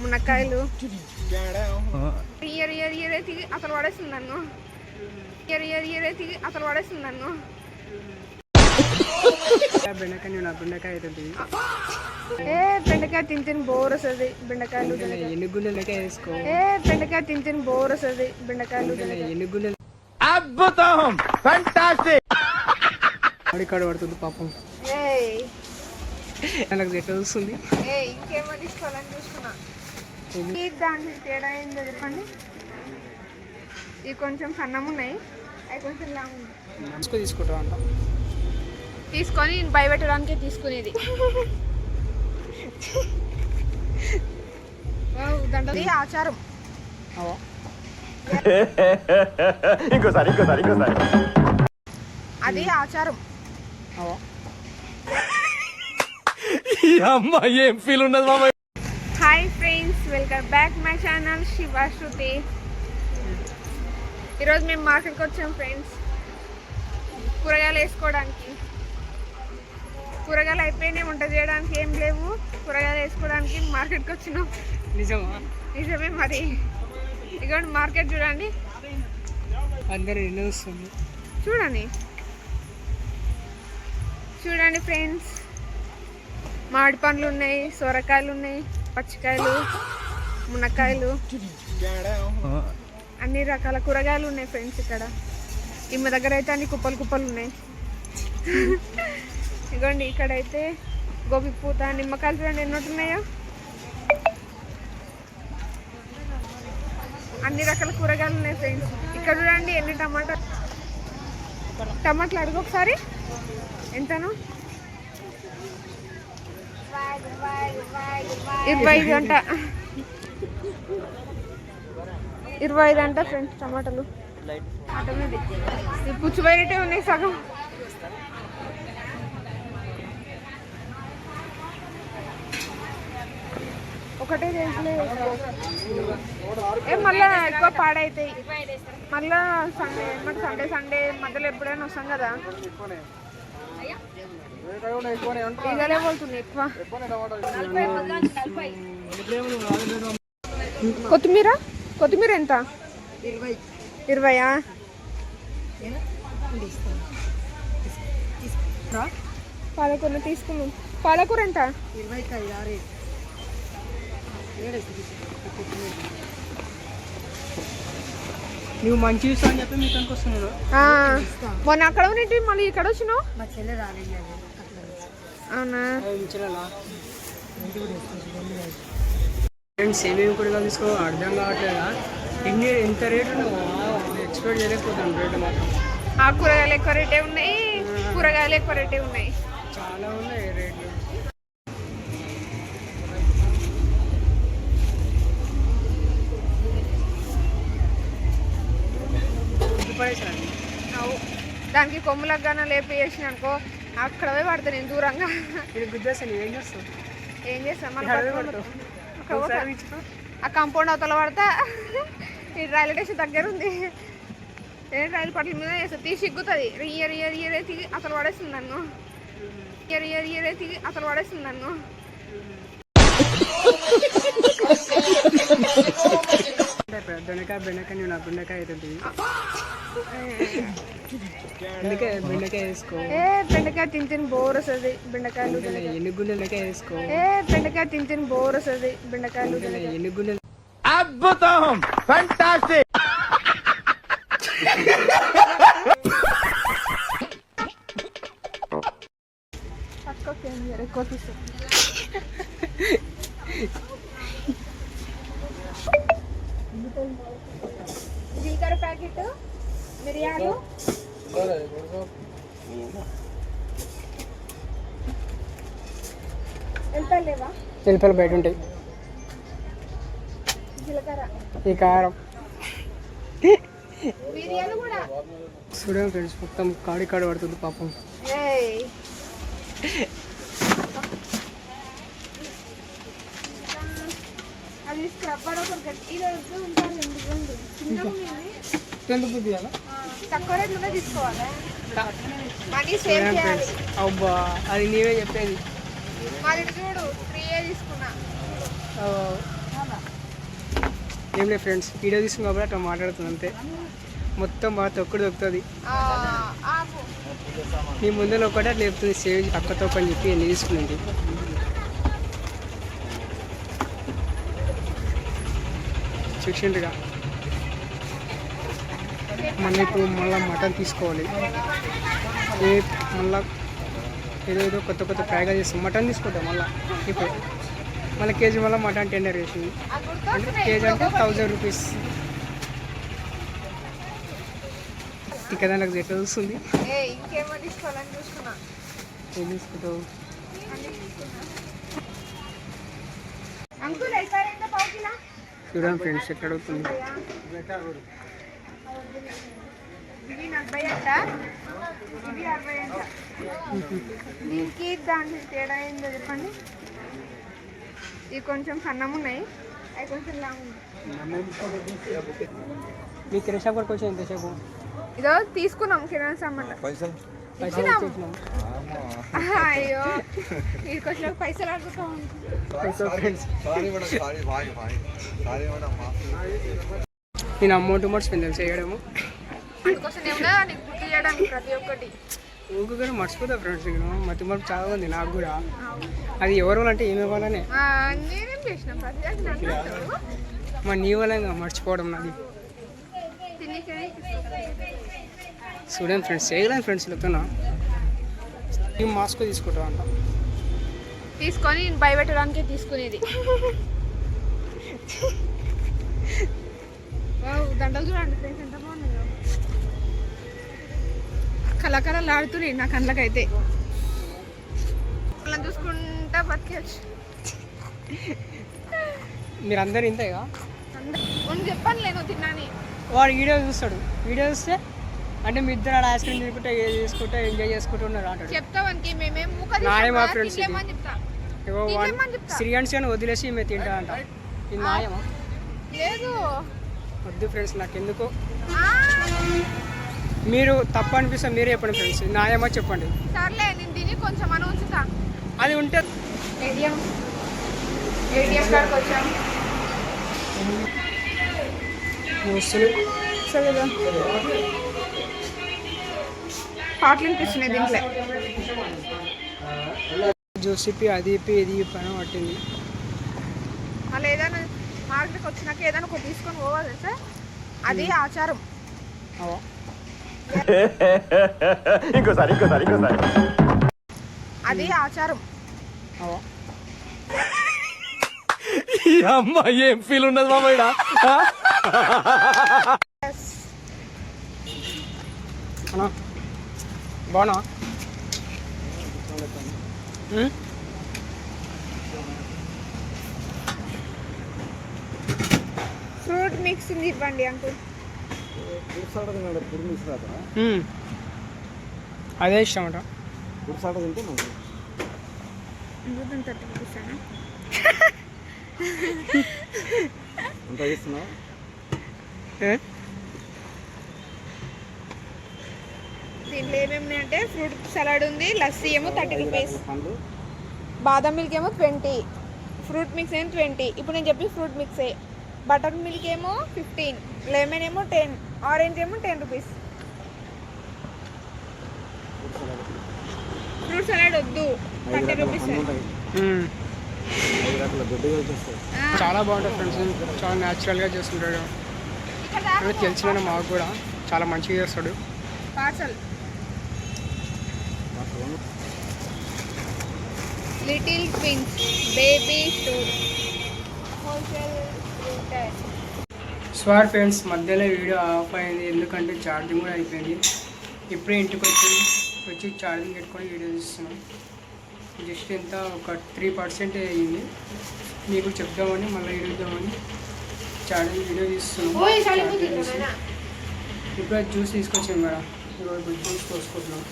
మునక్కాయలు అసలు పడేస్తుంది నన్ను అసలు పడేస్తుంది నన్ను బెండకాయ తింటే బోర్ వస్తుంది బెండకాయలు బెండకాయ తింటే బోర్ వస్తుంది బెండకాయలు అద్భుతం ఫంటాస్టిక్ పడుతుంది పాపం ఎట్లా వస్తుంది ఇంకేమో తీసుకోవాలని చూసుకున్నా దాంట్లో తేడా ఏందో చెప్పండి. ఇవి కొంచెం సన్నం ఉన్నాయి, అవి కొంచెం లాంగ్ ఉన్నాయి. తీసుకుంటా అంట తీసుకొని భయపెట్టడానికే తీసుకునేది. దండది ఆచారం. ఇంకోసారి అది ఆచారం. ఏం ఫీల్ ఉన్నది మామ. Hi friends, welcome back my channel Shiva Shruti. ఈరోజు మేము మార్కెట్కి వచ్చాం ఫ్రెండ్స్, కూరగాయలు వేసుకోవడానికి. కూరగాయలు అయిపోయినాయి, వంట చేయడానికి ఏం లేవు. కూరగాయలు వేసుకోవడానికి మార్కెట్కి వచ్చినాం. నిజమే మరి. ఇదిగోండి మార్కెట్ చూడండి, చూడండి ఫ్రెండ్స్. మామిడి పండ్లు ఉన్నాయి, సొరకాయలు ఉన్నాయి, పచ్చికాయలు, మునక్కాయలు, అన్ని రకాల కూరగాయలు ఉన్నాయి ఫ్రెండ్స్. ఇక్కడ ఈమె దగ్గర అయితే అన్ని కుప్పలు కుప్పలు ఉన్నాయి. ఇదిగోండి ఇక్కడైతే గోబీ పూత, నిమ్మకాయలు చూడండి ఎన్ని ఉంటున్నాయో. అన్ని రకాల కూరగాయలు ఉన్నాయి ఫ్రెండ్స్. ఇక్కడ చూడండి ఎన్ని టమాటాలు అడుగు ఒకసారి ఎంతను. 25 అంట, 25 అంట ఫ్రెండ్స్ టమాటాలు. పుచ్చిపోయినట్టే ఉన్నాయి సగం. ఒకటే రేట్లే మళ్ళా ఎక్కువ పాడైతాయి. మళ్ళా సండే మధ్యలో ఎప్పుడైనా వస్తాం కదా, ఇగలే పోతుంది ఎక్కువ. కొత్తిమీర ఎంత? 20. పాలకూర తీసుకున్నాం. పాలకూర ఎంత? నువ్వు మంచి చూస్తా అని చెప్పి మీకు వస్తున్నాను. మొన్న అక్కడ ఉన్నట్టు మళ్ళీ ఇక్కడ వచ్చినావు. అవునా? ఫ్రెండ్స్ ఏమేమి కూడా తీసుకో అర్థం కావట్లేదా? ఎంత రేటు ఎక్స్పెక్ట్ చేయలేకపోతాను. రేటు మాత్రం కూరగాయలు ఎక్కువ రేటే ఉన్నాయి, కూరగాయలు ఎక్కువ రేటే ఉన్నాయి, చాలా ఉన్నాయి రేట్లు. దానికి కొమ్ములకు గాన లేపి వేసిన అనుకో, అక్కడ పోయి పడతా నేను దూరంగా. ఏం చేస్తాను ఆ కాంపౌండ్ అవతల పడతా. ఈ రైల్వే స్టేషన్ దగ్గర ఉంది, రైలు పట్ల మీద వేస్తా. తీసి సిగ్గుతుంది. అసలు పడేస్తుంది నన్ను, అసలు పడేస్తుంది నన్ను. బెండకాయ అవుతుంది. అందుకే బెండకాయ వేసుకో. బెండకాయ తింటే బోర్ వస్తుంది బెండకాయలు. ఎన్నిగుండెలకాయ వేసుకో. బెండకాయ తింటే బోర్ వస్తుంది బెండకాయలు. ఎన్నిగుండెలు. అద్భుతం ఫంటాస్టిక్. ఎక్కువ తీసు. జీలకర్ర ప్యాకెట్, మిరియాలు, ఎల్లిపాయలు బయట ఉంటాయి. జీలకర్ర, ఈ కారం, మిరియాలు కూడా చూడండి ఫ్రెండ్స్. మొత్తం కాడి పడుతుంది పాపం. అది స్క్రబ్బర్ ఒకటి గట్టిగా ఉంటారు. తక్కువ రేట్లోనే తీసుకోవాలి, మనీ సేవ్ చేయాలి. అబ్బా అది నీవే చెప్పేది. మరి చూడు 3 తీసుకున్నా. ఏం లేదు ఫ్రెండ్స్, వీడియో తీసుకుని కాబట్టి అట్లా మాట్లాడుతుంది అంతే. మొత్తం బాగా తొక్కుడు దొక్కుతుంది. నీ ముందర ఒకటి అట్లా చెప్తుంది, సేవ్ అక్కతో అని చెప్పి ఎన్ని తీసుకునేది. చూసిండుగా. మళ్ళీ ఇప్పుడు మళ్ళీ మటన్ తీసుకోవాలి. మళ్ళీ ఏదో కొత్త కొత్త ప్రయోగాలు చేస్తాం. మటన్ తీసుకుంటాం ఇప్పుడు మళ్ళీ కేజీ మళ్ళీ మటన్ టెండర్ వేసింది. అంటే కేజీ అంటే 1000 రూపీస్. ఇక దానికి ఎట్లా చూస్తుంది. ఏం తీసుకుంటావు? చూడండి ఫ్రెండ్స్ ఎక్కడ అవుతుంది. దీనికి దానికి తేడా ఏందో చెప్పండి. ఇవి కొంచెం సన్నం ఉన్నాయి, అవి కొంచెం లాంగ్ ఉన్నాయి. మీ కిరాణా షాప్ వరకు వచ్చి ఎంతసేపు? ఇదో తీసుకున్నాం కిరాణా సామాన్. అయ్యో వీడికి వచ్చిన పైసలు అడుగుతా నేను అమౌంట్ మర్చిపోయింది చేయడము. అందుకోసం నీకు గుర్తు చేయడానికి ప్రతి ఒక్కటి ఊరికే మర్చిపోతా ఫ్రెండ్స్. మతి మరపు చాలా ఉంది నాకు కూడా. అది ఎవరు అంటే ఏమి ఇవ్వాలనే నేనేం చేసిన మా నీ వల్ల మర్చిపోవడం నాది. చూడండి ఫ్రెండ్స్, చేయలేను ఫ్రెండ్స్. లెక్కన ఈ మాస్క్ తీసుకుంటాం అంట. తీసుకొని భయపెట్టడానికి తీసుకునేది. దండలు చూడండి ఫ్రెండ్స్ ఎంత బాగున్నాయో. కళాకళలు ఆడుతున్నాయి నా కళ్ళకైతే. వాళ్ళని చూసుకుంటా బతికేయచ్చు. మీరందరూ ఇంతేగా చెప్పాను నేను తిన్నాని. వాడు వీడియో చూస్తాడు. వీడియో చూస్తే అంటే మీ ఇద్దరు ఆడ ఐస్ క్రీమ్ తీసుకుంటే చేసుకుంటే ఎంజాయ్ చేసుకుంటూ ఉన్నారు అంటాడు. చెప్తావానికి న్యాయమా ఫ్రెండ్స్? శ్రీయాన్స్ కానీ వదిలేసి మేము తింటా అంట. ఇది న్యాయమా? లేదు, వద్దు ఫ్రెండ్స్. నాకు ఎందుకు మీరు తప్పు అనిపిస్తే మీరే చెప్పండి ఫ్రెండ్స్. న్యాయమా చెప్పండి. సర్లే నేను తిని కొంచెం అని ఉంచుతా. అది ఉంటే ఏటీఎం కార్డ్కి వచ్చాం. పాటలు వినిపిస్తున్నాయి దీంట్లో. జోసిపి అది ఇది పని పట్టింది. మళ్ళీ ఏదైనా మార్కెట్కి వచ్చినాక ఏదైనా ఒకటి తీసుకొని పోవాలి సార్. అది ఆచారం. ఇంకోసారి అది ఆచారం. ఈ అమ్మాయి ఏం ఫీల్ ఉన్నది మామయ్య. బాగున్నా ఫ్రూట్ మిక్స్ ఇవ్వండి అంకుల్. అదే ఇష్టం అంట. దీంట్లో ఏమేమి అంటే ఫ్రూట్ సలాడ్ ఉంది, లస్సీ ఏమో 30 రూపీస్, బాదం మిల్క్ ఏమో 20, ఫ్రూట్ మిక్స్ ఏమో 20. ఇప్పుడు నేను చెప్పి ఫ్రూట్ మిక్సే. బటర్ మిల్క్ ఏమో 15, లెమన్ ఏమో 10, ఆరెంజ్ ఏమో 10 రూపీస్. ఫ్రూట్ సలాడ్ వద్దు, 30 రూపీస్. చాలా బాగుంటుంది ఫ్రెండ్స్. చాలా న్యాచురల్గా చేస్తుంటాడు. తెలిసిన మాకు కూడా చాలా మంచిగా చేస్తాడు. Parcel little twins baby store wholesale retail. Sorry friends, మధ్యలో వీడియో ఆఫ్ అయింది ఎందుకంటే ఛార్జింగ్ కూడా అయిపోయింది. ఇప్పుడే ఇంటికి వచ్చి ఛార్జింగ్ పెట్టుకొని వీడియో తీస్తున్నాం. జస్ట్ ఎంత ఒక 3% అయ్యింది. మీకు చెప్దామని మళ్ళీ ఇడుద్దామని ఛార్జింగ్ వీడియో తీస్తున్నాం. ఇప్పుడు జ్యూస్ తీసుకొచ్చాం మేడం. ఇప్పుడు జ్యూస్ పోసుకుంటున్నాం.